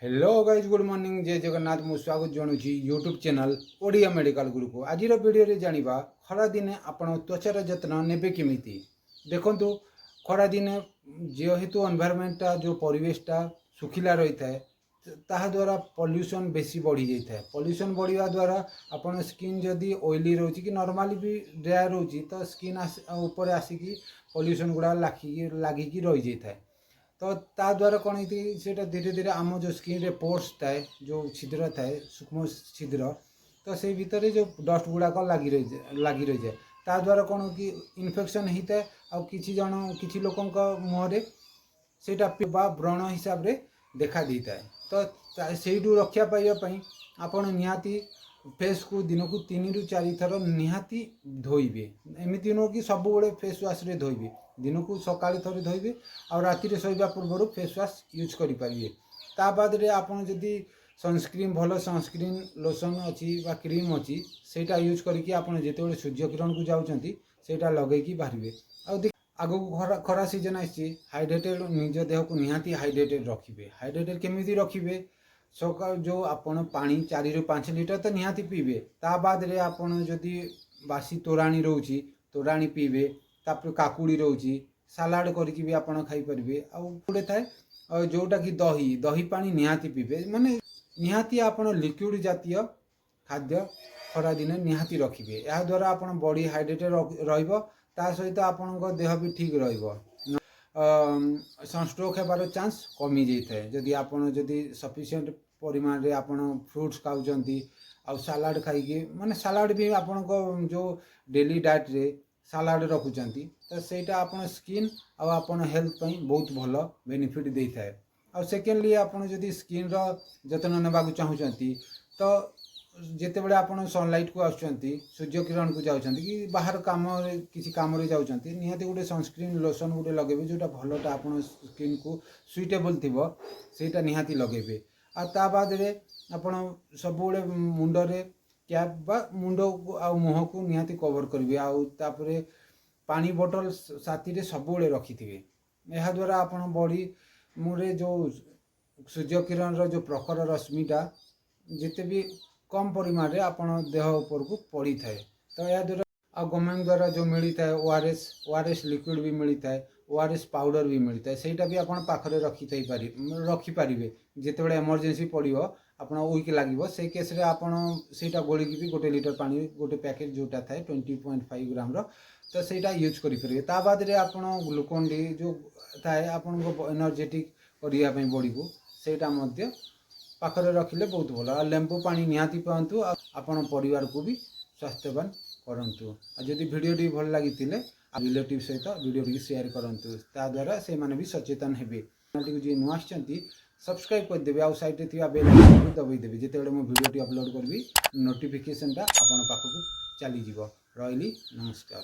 Hello guys good morning जय जगन्नाथ मु स्वागत जनाऊँगी यूट्यूब चैनल ओडिया मेडिकल गुरु को आज वीडियो रे जानिबा खरा दिने आपण त्वचार जत्न नेबे केमिति देखंतु खरा दिने जेहेतु एनवायरनमेंटा जो परिवेशटा सुखिला रही थाए ताहा द्वारा पॉल्यूशन बेसी बढ़ी जाता है। पॉल्यूशन बढ़िया द्वारा आपण स्किन जदि ऑयली रोची कि नॉर्मली भी ड्राई रोची तो स्किन ऊपर आसिकी पॉल्यूशन गुड़ा लागिकी रही जाता है। तो ता द्वारा कौन होती धीरे धीरे आम जो स्किन रे पोर्स थाए जो छिद्र थाए सूक्ष्म छिद्र तो से भितर जो डस्ट गुड़ाक लगी रही जाए ता द्वारा कौन कि इन्फेक्शन होता है आ किसी लोक मुहरे सेटा व्रण हिसाब रे देखा देता है। तो से रक्षा पाइबापी आपण निहाती फेस को दिन को 3 ରୁ 4 थर निहाती धोइबे। एमती नुह कि सब बड़े फेस वाश रे धोइबे, दिन को सकाଳେ थरे धोइबे और राति रे सोइबा पूर्व फेस वाश यूज करि परिबे। ता बाद रे आपण जदि सनस्क्रीन भल सनस्क्रीन लोशन अच्छी बा क्रीम अच्छी सेटा यूज करके आपण जेतेबेले सूर्य किरण को जाउचंती सेटा लगेकी बाहरिबे। आगो खरा सीजन आसी हाइड्रेटेड निज देह को निहाती हाइड्रेटेड रखिबे। हाइड्रेटेड केमिति रखिबे सकाल जो आपण पानी 4 ରୁ 5 लीटर तो निहाती पीबे। ता बाद रे आपण जदि बासी तोराणी रोची तोराणी पीबे। तापर काकुड़ी रोची सालाड करके भी आपण खाई परिबे। आ गुडे थाए जोटा कि दही दही पानी निहाती पीबे। माने निहाती आपण लिक्विड जातीय खाद्य खरा दिन निहाती रखिबे। या द्वारा आपण बॉडी हाइड्रेटेड रहइबो। ता सहित आपण देह भी ठीक रहिबो। सनस्ट्रोक हेबार चांस कमी जाए जदि आपण जदि सफिशिएंट परिमाण रे आपण फ्रूट्स खाउचंती आ सलाड खाइके माने सलाड भी आपण जो डेली डाइट रे सलाड रखुचंती तो सेटा आपण स्किन आ आपण हेल्थ पई बहुत भलो बेनिफिट देई थाए। आ सेकेंडली आपण जदि स्किन रो जतन नेबाकू चाहुचंती तो जेते बड़े आपण सनलाइट को आउचंती सूर्य किरण को जाउचंती कि बाहर काम किसी काम रे जाउचंती निहाती गोटे सनस्क्रीन लोशन गोटे लगेबे जोटा भलोटा आपण स्किन को सुइटेबल थिबो सेटा निहाती लगेबे। आ ता बाद रे आपण सब बड़े मुंड रे कैप बा मुंड आ मुह को निहाती कवर करिवे। आ तापरे पानी बोतल साथी रे सब बड़े रखिथिबे। एहा द्वारा आपण बॉडी मुरे जो सूर्य किरण रो जो प्रखर रश्मिटा जेते भी कम परिमाण रे आपण देह ऊपर को पड़ी थाए। तो या द्वारा आ गवर्नमेंट द्वारा जो मिली थाए ओआरएस लिक्विड भी मिली थाए ओआरएस पाउडर भी मिलता है सेटा भी आपण पाखरे रखी पारिबे। जेतेबेले इमरजेंसी पड़िबो आपण वीक लागिबो से केस रे आपण सेटा गोलिकी भी 1 लीटर पानी गोटे पैकेट जोटा थाए 20.5 ग्राम रो तो सेटा यूज करि परिबे। ता बाद रे आपण ग्लूकोन डी जो थाए आपण को एनर्जेटिक करिया पई बॉडी को सेटा मध्य पाखरे रखिले बहुत भलो। लेंबू पानी निहाती पियंतु आपण परिवार को भी स्वास्थ्यवान करंतु। जदि वीडियो टी भल लागितिले रिलेटिव सहित वीडियो टी शेयर करंतु ता द्वारा से माने भी सचेतन हेबे। चैनल को जे नुआ आछंती सब्सक्राइब कर देबे आ साइड रे थिबा बेल आइकन को दबाई देबे। जेतेबेले मो वीडियो टी अपलोड करबी नोटिफिकेशन टा आपण पाखकु चली जिवो। रहिली नमस्कार।